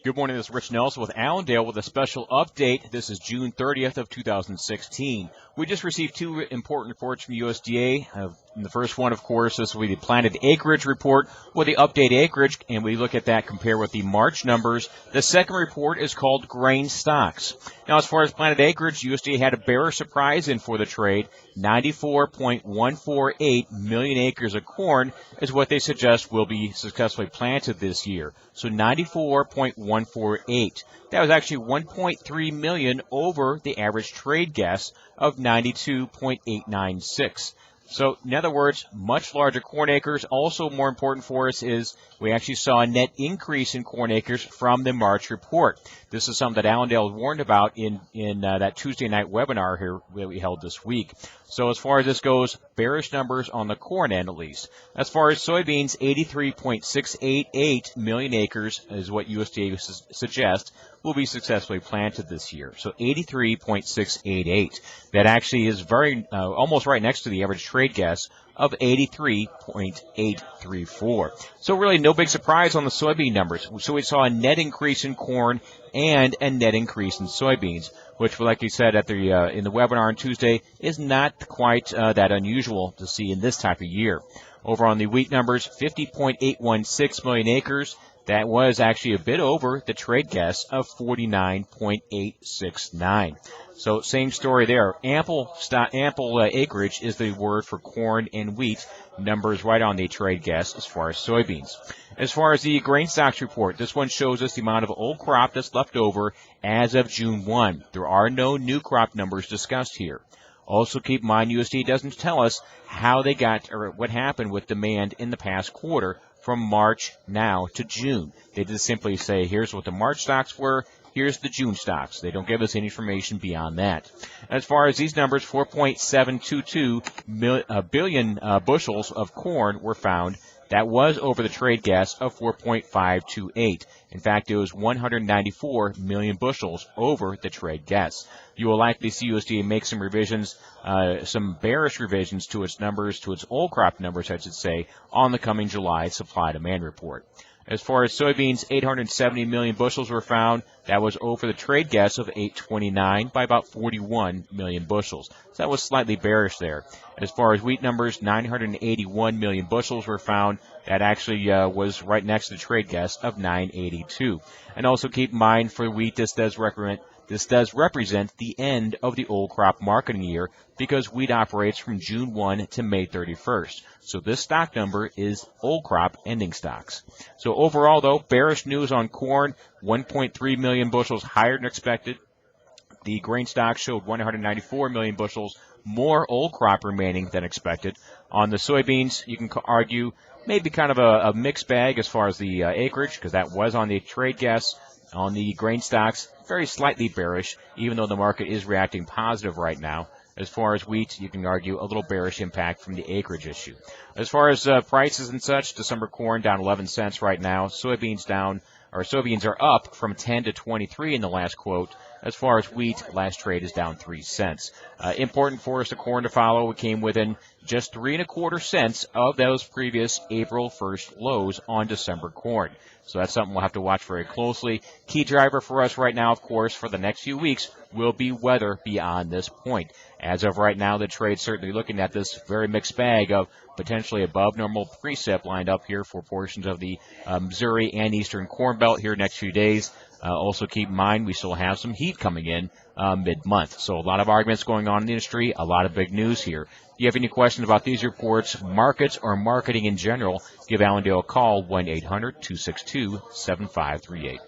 Good morning, this is Rich Nelson with Allendale with a special update. This is June 30th of 2016. We just received two important reports from USDA. The first one, of course, this will be the planted acreage report with the update acreage, and we look at that compare with the March numbers. The second report is called grain stocks. Now, as far as planted acreage, USDA had a bearish surprise in for the trade. 94.148 million acres of corn is what they suggest will be successfully planted this year. So 94.148. That was actually 1.3 million over the average trade guess of 92.896. So, in other words, much larger corn acres. Also, more important for us is we actually saw a net increase in corn acres from the March report. This is something that Allendale warned about in that Tuesday night webinar here that we held this week. So, as far as this goes, bearish numbers on the corn end at least. As far as soybeans, 83.688 million acres is what USDA suggests will be successfully planted this year. So 83.688. That actually is very almost right next to the average trade guess of 83.834. So really no big surprise on the soybean numbers. So we saw a net increase in corn and a net increase in soybeans, which, like you said at the in the webinar on Tuesday, is not quite that unusual to see in this type of year. Over on the wheat numbers, 50.816 million acres. That was actually a bit over the trade guess of 49.869. So same story there. Ample acreage is the word for corn and wheat. Numbers right on the trade guess as far as soybeans. As far as the grain stocks report, this one shows us the amount of old crop that's left over as of June 1. There are no new crop numbers discussed here. Also keep in mind, USDA doesn't tell us how they got or what happened with demand in the past quarter from March now to June. They just simply say, here's what the March stocks were, here's the June stocks. They don't give us any information beyond that. As far as these numbers, 4.722 billion bushels of corn were found. That was over the trade guess of 4.528. In fact, it was 194 million bushels over the trade guess. You will likely see USDA make some revisions, some bearish revisions to its numbers, to its old crop numbers, I should say, on the coming July supply-demand report. As far as soybeans, 870 million bushels were found. That was over the trade guess of 829 by about 41 million bushels. So that was slightly bearish there. As far as wheat numbers, 981 million bushels were found. That actually was right next to the trade guess of 982. And also keep in mind for wheat, this does represent the end of the old crop marketing year because wheat operates from June 1 to May 31st. So this stock number is old crop ending stocks. So overall, though, bearish news on corn, 1.3 million bushels higher than expected. The grain stock showed 194 million bushels more old crop remaining than expected. On the soybeans, you can argue maybe kind of a mixed bag as far as the acreage, because that was on the trade guess. On the grain stocks, very slightly bearish, even though the market is reacting positive right now. As far as wheat, you can argue a little bearish impact from the acreage issue. As far as prices and such, December corn down 11 cents right now. Soybeans are up from 10 to 23 in the last quote. As far as wheat, last trade is down 3 cents. Important for us, the corn to follow. We came within just 3 1/4 cents of those previous April 1st lows on December corn. So that's something we'll have to watch very closely. Key driver for us right now, of course, for the next few weeks will be weather beyond this point. As of right now, the trade's certainly looking at this very mixed bag of potentially above normal precip lined up here for portions of the Missouri and Eastern Corn Belt here next few days. Also keep in mind we still have some heat coming in mid-month. So a lot of arguments going on in the industry, a lot of big news here. If you have any questions about these reports, markets, or marketing in general, give Allendale a call, 1-800-262-7538.